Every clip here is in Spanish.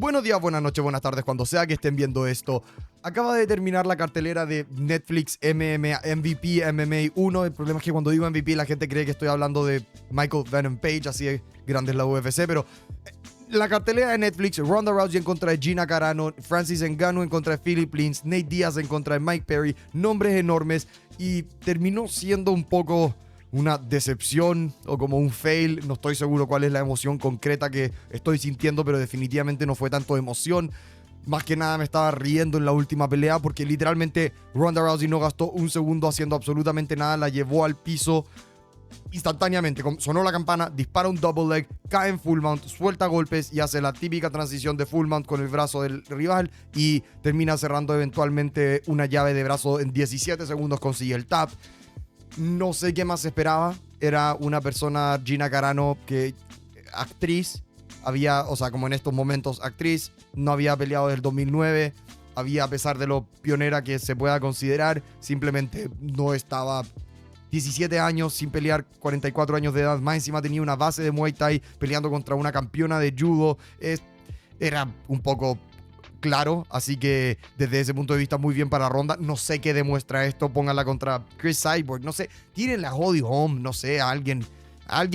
Buenos días, buenas noches, buenas tardes, cuando sea que estén viendo esto. Acaba de terminar la cartelera de Netflix MVP MMA 1. El problema es que cuando digo MVP la gente cree que estoy hablando de Michael Venom Page, así de grande es la UFC, pero la cartelera de Netflix: Ronda Rousey en contra de Gina Carano, Francis Ngannou en contra de Philip Lins, Nate Diaz en contra de Mike Perry, nombres enormes, y terminó siendo un poco una decepción o como un fail. No estoy seguro cuál es la emoción concreta que estoy sintiendo, pero definitivamente no fue tanto emoción. Más que nada me estaba riendo en la última pelea porque literalmente Ronda Rousey no gastó un segundo haciendo absolutamente nada, la llevó al piso instantáneamente. Sonó la campana, dispara un double leg, cae en full mount, suelta golpes y hace la típica transición de full mount con el brazo del rival y termina cerrando eventualmente una llave de brazo en 17 segundos, consigue el tap. No sé qué más esperaba. Era una persona, Gina Carano, que actriz, como en estos momentos actriz, no había peleado desde el 2009, a pesar de lo pionera que se pueda considerar, simplemente no estaba. 17 años sin pelear, 44 años de edad, más encima tenía una base de Muay Thai peleando contra una campeona de judo. Era un poco claro, así que desde ese punto de vista muy bien para Ronda. No sé qué demuestra esto, pónganla contra Chris Cyborg, no sé, tírenla a Holly Holm, no sé, a alguien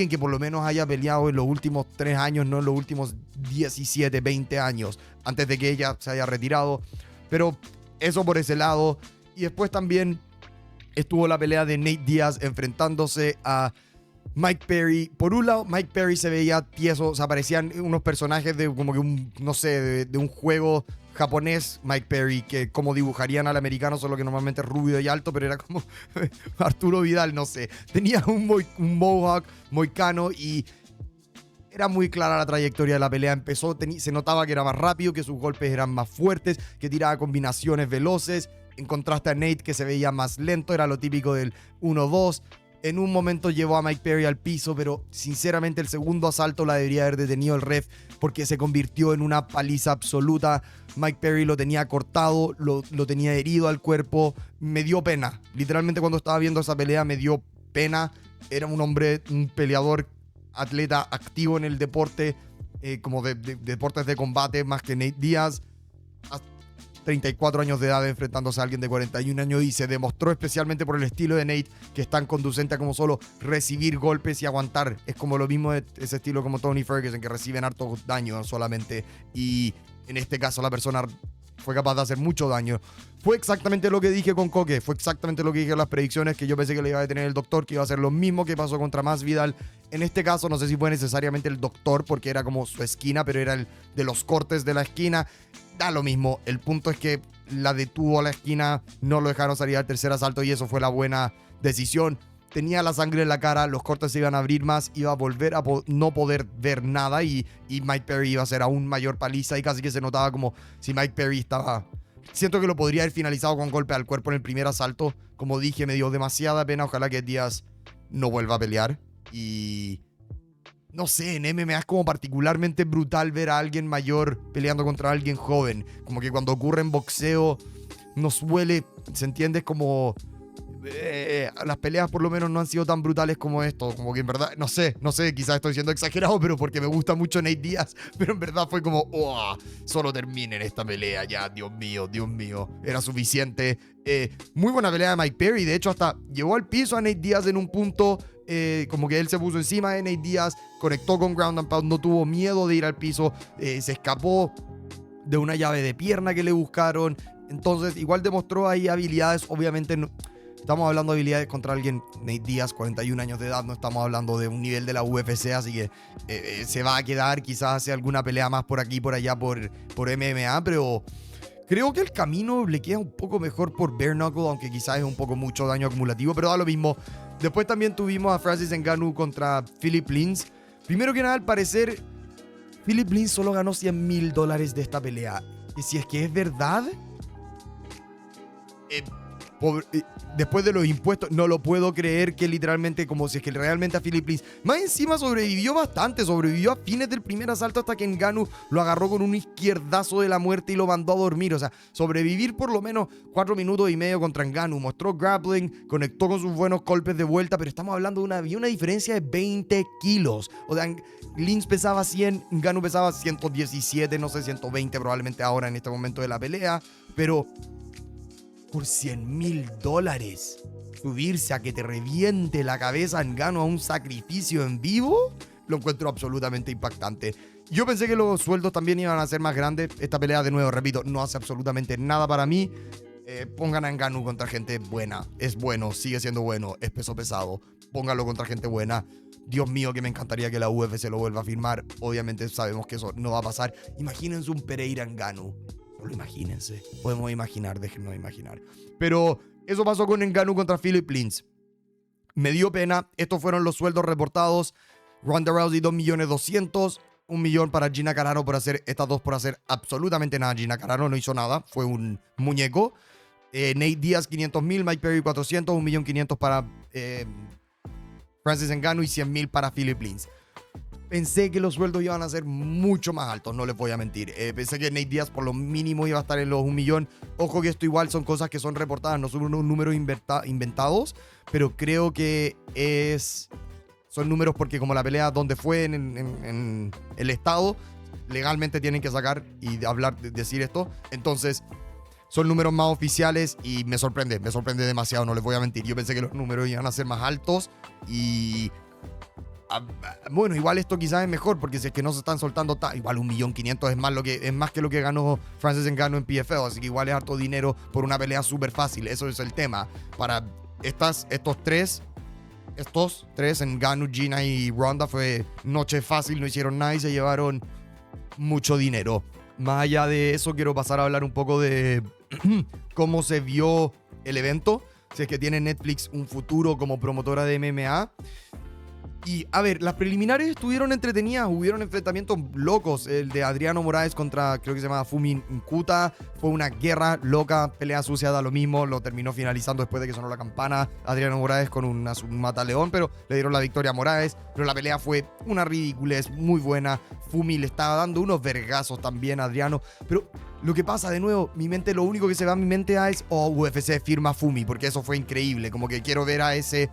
que por lo menos haya peleado en los últimos 3 años, no en los últimos 17, 20 años, antes de que ella se haya retirado. Pero eso por ese lado. Y después también estuvo la pelea de Nate Diaz enfrentándose a Mike Perry. Por un lado, Mike Perry se veía tieso, o sea, parecían unos personajes de como que de un juego japonés. Mike Perry, que como dibujarían al americano, solo que normalmente es rubio y alto, pero era como Arturo Vidal, no sé. Tenía un mohawk moicano y era muy clara la trayectoria de la pelea. Se notaba que era más rápido, que sus golpes eran más fuertes, que tiraba combinaciones veloces. En contraste a Nate, que se veía más lento, era lo típico del 1-2. En un momento llevó a Mike Perry al piso, pero sinceramente el segundo asalto la debería haber detenido el ref porque se convirtió en una paliza absoluta. Mike Perry lo tenía cortado, lo tenía herido al cuerpo. Me dio pena. Literalmente cuando estaba viendo esa pelea me dio pena. Era un hombre, un peleador, atleta activo en el deporte, como de deportes de combate, más que Nate Diaz. 34 años de edad enfrentándose a alguien de 41 años, y se demostró, especialmente por el estilo de Nate, que es tan conducente a como solo recibir golpes y aguantar. Es como lo mismo de ese estilo como Tony Ferguson, que reciben harto daño solamente, y en este caso la persona fue capaz de hacer mucho daño. Fue exactamente lo que dije con Koke, fue exactamente lo que dije en las predicciones, que yo pensé que le iba a detener el doctor, que iba a hacer lo mismo que pasó contra Masvidal. En este caso no sé si fue necesariamente el doctor, porque era como su esquina, pero era el de los cortes de la esquina. Da lo mismo, el punto es que la detuvo a la esquina, no lo dejaron salir al tercer asalto y eso fue la buena decisión. Tenía la sangre en la cara, los cortes se iban a abrir más, iba a volver a no poder ver nada, y Mike Perry iba a hacer aún mayor paliza, y casi que se notaba como si Mike Perry estaba... Siento que lo podría haber finalizado con golpe al cuerpo en el primer asalto. Como dije, me dio demasiada pena. Ojalá que Díaz no vuelva a pelear. Y no sé, en MMA es como particularmente brutal ver a alguien mayor peleando contra alguien joven. Como que cuando ocurre en boxeo no suele, ¿se entiende? Como... las peleas por lo menos no han sido tan brutales como esto. Como que en verdad, no sé, quizás estoy siendo exagerado, pero porque me gusta mucho Nate Diaz. Pero en verdad fue como, solo terminen esta pelea ya, Dios mío, era suficiente. Muy buena pelea de Mike Perry, de hecho hasta llevó al piso a Nate Diaz en un punto. Como que él se puso encima de Nate Diaz, conectó con ground and pound, no tuvo miedo de ir al piso, se escapó de una llave de pierna que le buscaron. Entonces igual demostró ahí habilidades. Obviamente no, estamos hablando de habilidades contra alguien, Nate Diaz, 41 años de edad, no estamos hablando de un nivel de la UFC, así que se va a quedar, quizás hace alguna pelea más por aquí, por allá, por MMA, pero creo que el camino le queda un poco mejor por Bare Knuckle, aunque quizás es un poco mucho daño acumulativo, pero da lo mismo. Después también tuvimos a Francis Ngannou contra Philip Lins. Primero que nada, al parecer, Philip Lins solo ganó $100,000 de esta pelea. Y si es que es verdad, Después de los impuestos, no lo puedo creer que literalmente, como si es que realmente a Philip Lins, más encima sobrevivió bastante, sobrevivió a fines del primer asalto hasta que Ngannou lo agarró con un izquierdazo de la muerte y lo mandó a dormir. O sea, sobrevivir por lo menos 4 minutos y medio contra Ngannou, mostró grappling, conectó con sus buenos golpes de vuelta, pero estamos hablando de una diferencia de 20 kilos. O sea, Lins pesaba 100, Ngannou pesaba 117, no sé, 120 probablemente ahora en este momento de la pelea, pero por $100,000 subirse a que te reviente la cabeza Ngannou a un sacrificio en vivo, lo encuentro absolutamente impactante. Yo pensé que los sueldos también iban a ser más grandes. Esta pelea, de nuevo, repito, no hace absolutamente nada para mí. Pongan a Ngannou contra gente buena. Es bueno, sigue siendo bueno, es peso pesado. Pónganlo contra gente buena. Dios mío, que me encantaría que la UFC lo vuelva a firmar. Obviamente sabemos que eso no va a pasar. Imagínense un Pereira Ngannou. Solo imagínense. Podemos imaginar, déjennos imaginar. Pero eso pasó con Ngannou contra Philip Lins. Me dio pena. Estos fueron los sueldos reportados. Ronda Rousey 2.200.000. 1 millón para Gina Carano por hacer estas dos, por hacer absolutamente nada. Gina Carano no hizo nada, fue un muñeco. Nate Diaz 500.000, Mike Perry 400, 1.500.000 para Francis Ngannou y 100.000 para Philip Lins. Pensé que los sueldos iban a ser mucho más altos, no les voy a mentir. Pensé que Nate Diaz por lo mínimo iba a estar en los 1 millón. Ojo que esto igual son cosas que son reportadas, no son unos números inventados, pero creo que son números porque como la pelea donde fue en el estado, legalmente tienen que sacar y decir esto. Entonces, son números más oficiales y me sorprende demasiado, no les voy a mentir. Yo pensé que los números iban a ser más altos y... bueno, igual esto quizás es mejor porque si es que no se están soltando igual 1.500.000 es más que lo que ganó Francis Ngannou en PFL, así que igual es harto dinero por una pelea súper fácil. Eso es el tema. Para estos tres, Ngannou, Gina y Ronda, fue noche fácil, no hicieron nada y se llevaron mucho dinero. Más allá de eso, quiero pasar a hablar un poco de cómo se vio el evento. Si es que tiene Netflix un futuro como promotora de MMA. Y, a ver, las preliminares estuvieron entretenidas, hubieron enfrentamientos locos. El de Adriano Moraes contra, creo que se llama Fumi Nkuta, fue una guerra loca, pelea sucia, da lo mismo, lo terminó finalizando después de que sonó la campana Adriano Moraes con un mataleón, pero le dieron la victoria a Moraes. Pero la pelea fue una ridiculez, muy buena. Fumi le estaba dando unos vergazos también a Adriano, pero lo que pasa, de nuevo, lo único que se va a mi mente es, UFC firma a Fumi, porque eso fue increíble, como que quiero ver a ese...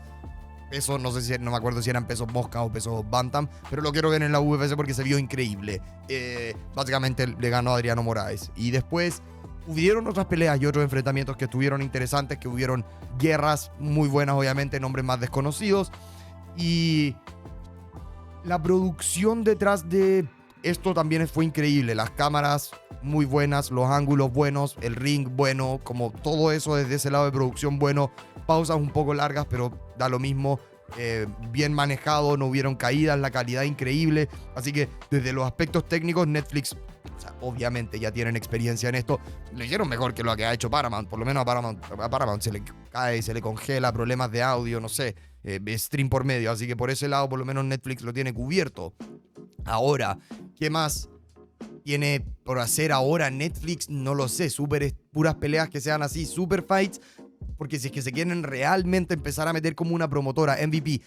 peso, no me acuerdo si eran pesos mosca o pesos bantam, pero lo quiero ver en la UFC porque se vio increíble. Básicamente le ganó a Adriano Moraes. Y después hubieron otras peleas y otros enfrentamientos que estuvieron interesantes, que hubieron guerras muy buenas, obviamente, nombres más desconocidos. Y la producción detrás de esto también fue increíble. Las cámaras muy buenas, los ángulos buenos, el ring bueno, como todo eso desde ese lado de producción bueno. Pausas un poco largas, pero da lo mismo. Bien manejado, no hubieron caídas, la calidad increíble. Así que desde los aspectos técnicos, Netflix, o sea, obviamente ya tienen experiencia en esto. Lo hicieron mejor que lo que ha hecho Paramount. Por lo menos a Paramount se le cae, se le congela, problemas de audio, no sé, stream por medio. Así que por ese lado, por lo menos Netflix lo tiene cubierto. Ahora, ¿qué más tiene por hacer ahora Netflix? No lo sé. Puras peleas que sean así, super fights. Porque si es que se quieren realmente empezar a meter como una promotora, MVP,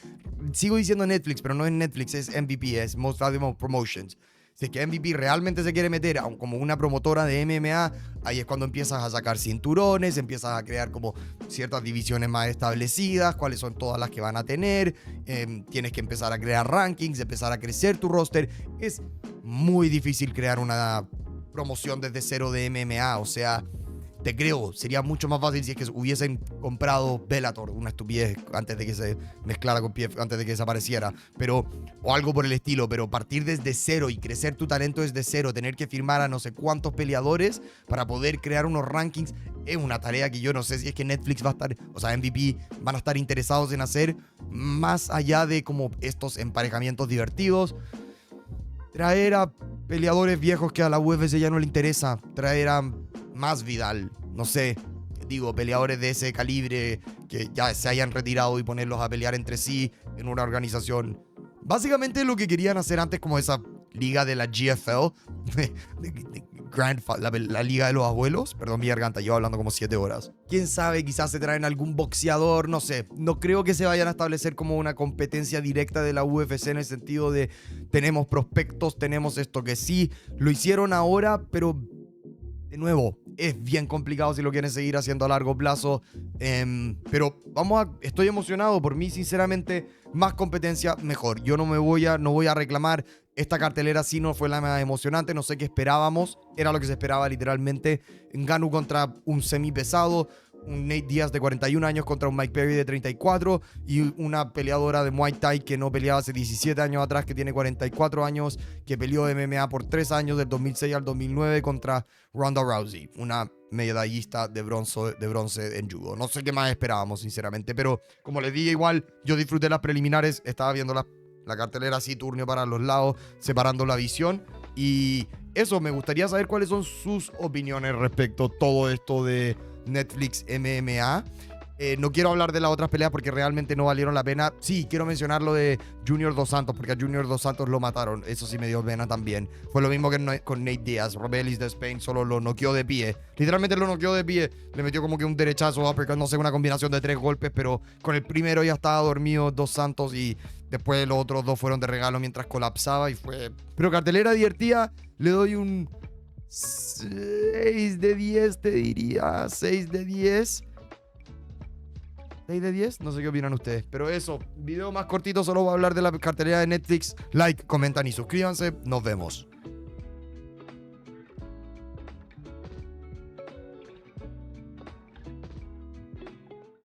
sigo diciendo Netflix, pero no es Netflix, es MVP, es Most Valuable Promotions. Si es que MVP realmente se quiere meter como una promotora de MMA, ahí es cuando empiezas a sacar cinturones, empiezas a crear como ciertas divisiones más establecidas, cuáles son todas las que van a tener, tienes que empezar a crear rankings, empezar a crecer tu roster. Es muy difícil crear una promoción desde cero de MMA, o sea... Te creo, sería mucho más fácil si es que hubiesen comprado Bellator, una estupidez, antes de que se mezclara con PF, antes de que desapareciera, o algo por el estilo, pero partir desde cero y crecer tu talento desde cero, tener que firmar a no sé cuántos peleadores para poder crear unos rankings, es una tarea que yo no sé si es que Netflix va a estar, o sea, MVP van a estar interesados en hacer, más allá de como estos emparejamientos divertidos. Traer a peleadores viejos que a la UFC ya no le interesa, traer a Masvidal, no sé, peleadores de ese calibre que ya se hayan retirado y ponerlos a pelear entre sí en una organización. Básicamente lo que querían hacer antes, como esa liga de la GFL, la liga de los abuelos. Perdón mi garganta, llevo hablando como 7 horas. Quién sabe, quizás se traen algún boxeador, no sé. No creo que se vayan a establecer como una competencia directa de la UFC en el sentido de tenemos prospectos, tenemos esto, que sí, lo hicieron ahora, pero de nuevo, es bien complicado si lo quieren seguir haciendo a largo plazo. Pero estoy emocionado. Por mí, sinceramente, más competencia, mejor. Yo no voy a reclamar. Esta cartelera sí no fue la más emocionante. No sé qué esperábamos. Era lo que se esperaba literalmente. Ngannou contra un semipesado. Un Nate Diaz de 41 años contra un Mike Perry de 34 y una peleadora de Muay Thai que no peleaba hace 17 años atrás, que tiene 44 años, que peleó MMA por 3 años, del 2006 al 2009, contra Ronda Rousey, una medallista de bronce en judo. No sé qué más esperábamos, sinceramente, pero como les dije, igual yo disfruté las preliminares, estaba viendo la cartelera así, turnio para los lados, separando la visión. Y eso, me gustaría saber cuáles son sus opiniones respecto a todo esto de Netflix MMA. No quiero hablar de las otras peleas porque realmente no valieron la pena. Sí, quiero mencionar lo de Junior Dos Santos, porque a Junior Dos Santos lo mataron. Eso sí me dio pena también. Fue lo mismo que con Nate Diaz. Robelis de Spain solo lo noqueó de pie. Literalmente lo noqueó de pie. Le metió como que un derechazo, uppercut, no sé, una combinación de 3 golpes, pero con el primero ya estaba dormido Dos Santos y después los otros 2 fueron de regalo mientras colapsaba y fue... Pero cartelera divertida, le doy un 6 de 10, te diría. 6 de 10. 6 de 10, no sé qué opinan ustedes. Pero eso, video más cortito, solo voy a hablar de la cartelera de Netflix. Like, comentan y suscríbanse. Nos vemos.